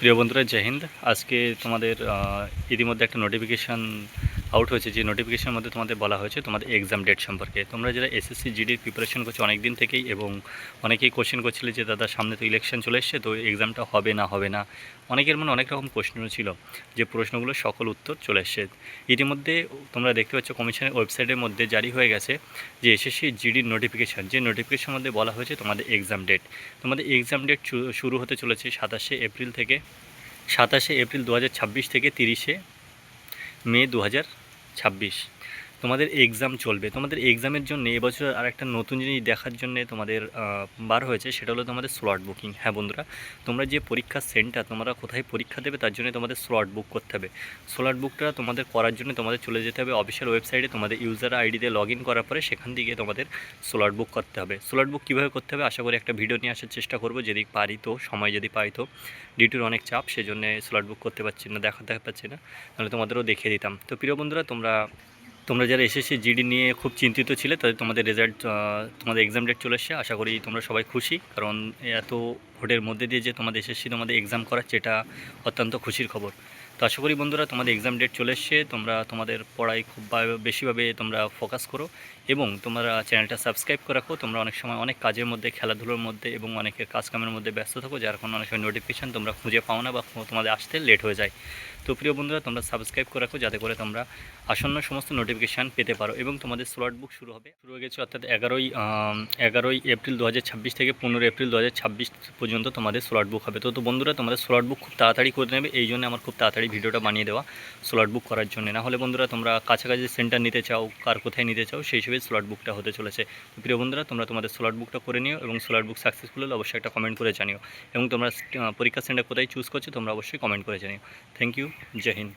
প্রিয় বন্ধুরা, জয় হিন্দ। আজকে তোমাদের ইতিমধ্যে একটা নোটিফিকেশান আউট হয়েছে, যে নোটিফিকেশনের মধ্যে তোমাদের বলা হয়েছে তোমাদের এক্সাম ডেট সম্পর্কে। তোমরা যারা এসএসসি জিডির প্রিপারেশন করছো অনেক দিন থেকেই, এবং অনেকেই কোশ্চেন করছিলে যে দাদা সামনে তো ইলেকশন চলে এসছে, তো এক্সামটা হবে না হবে না। অনেকের মনে অনেক রকম প্রশ্ন ছিল, যে প্রশ্নগুলো সকল উত্তর চলে এসছে। ইতিমধ্যে তোমরা দেখতে পাচ্ছ কমিশনের ওয়েবসাইটের মধ্যে জারি হয়ে গেছে যে এসএসসি জিডির নোটিফিকেশান, যে নোটিফিকেশনের মধ্যে বলা হয়েছে তোমাদের এক্সাম ডেট। তোমাদের এক্সাম ডেট শুরু হতে চলেছে 27শে এপ্রিল থেকে, 27শে এপ্রিল 2026 থেকে 30শে মে 2026 তোমাদের এক্সাম চলবে। তোমাদের এক্সামের জন্য এবছর আর একটা নতুন জিনিস দেখার জন্য তোমাদের বার হয়েছে, সেটা হলো তোমাদের স্লট বুকিং। হ্যাঁ বন্ধুরা, তোমরা যে পরীক্ষার সেন্টার তোমরা কোথায় পরীক্ষা দেবে তার জন্য তোমাদের স্লট বুক করতে হবে। স্লট বুকটা তোমাদের করার জন্য তোমাদের চলে যেতে হবে অফিসিয়াল ওয়েবসাইটে, তোমাদের ইউজার আইডি দিয়ে লগ ইন করার পরে সেখান থেকে তোমাদের স্লট বুক করতে হবে। স্লট বুক কীভাবে করতে হবে আশা করি একটা ভিডিও নিয়ে আসার চেষ্টা করবো, যদি পারি তো, সময় যদি পাই তো। ডিউটির অনেক চাপ, সেজন্য স্লট বুক করতে পারছি না, দেখাতে পারছি না, নাহলে তোমাদেরও দেখিয়ে দিতাম। তো প্রিয় বন্ধুরা, তোমরা যারা এসএসসি জিডি নিয়ে খুব চিন্তিত ছিলে, তাদের তোমাদের রেজাল্ট, তোমাদের এক্সাম ডেট চলে এসছে। আশা করি তোমরা সবাই খুশি, কারণ এত ভোটের মধ্যে দিয়ে যে তোমাদের এসএসসি তোমাদের এক্সাম করাচ্ছে, এটা অত্যন্ত খুশির খবর। তো আশা করি বন্ধুরা তোমাদের এক্সাম ডেট চলে এসছে, তোমরা তোমাদের পড়ায় খুব বেশিভাবে তোমরা ফোকাস করো, এবং তোমরা চ্যানেলটা সাবস্ক্রাইব করে রাখো। তোমরা অনেক সময় অনেক কাজের মধ্যে, খেলাধুলোর মধ্যে এবং অনেকের কাজকামের মধ্যে ব্যস্ত থাকো, যার কারণে অনেক সময় নোটিফিকেশান তোমরা খুঁজে পাও না বা তোমাদের আসতে লেট হয়ে যায়। তো প্রিয় বন্ধুরা, তোমরা সাবস্ক্রাইব করে রাখো, যাতে করে তোমরা আসন্ন সমস্ত নোটিফিকেশান পেতে পারো। এবং তোমাদের স্লট বুক শুরু হয়ে গেছে, অর্থাৎ 11ই এপ্রিল 2026 থেকে 15 এপ্রিল 2026 পর্যন্ত তোমাদের স্লট বুক হবে। তো বন্ধুরা, তোমাদের স্লট বুক খুব তাড়াতাড়ি করে নেবে, এই জন্য আমার খুব তাড়াতাড়ি ভিডিওটা বানিয়ে দেওয়া স্লট বুক করার জন্য। না হলে বন্ধুরা, তোমরা কাছাকাছি সেন্টার নিতে চাও, কার কোথায় নিতে চাও, সেই হিসেবে স্লট বুকটা হতে চলেছে। তো প্রিয় বন্ধুরা, তোমরা তোমাদের স্লট বুকটা করে নিও, এবং স্লট বুক সাকসেসফুল হলে অবশ্যই একটা কমেন্ট করে জানিও, এবং তোমরা পরীক্ষা সেন্টার কোথায় চুজ করছো তোমরা অবশ্যই কমেন্ট করে জানিও। Thank you, Jai Hind.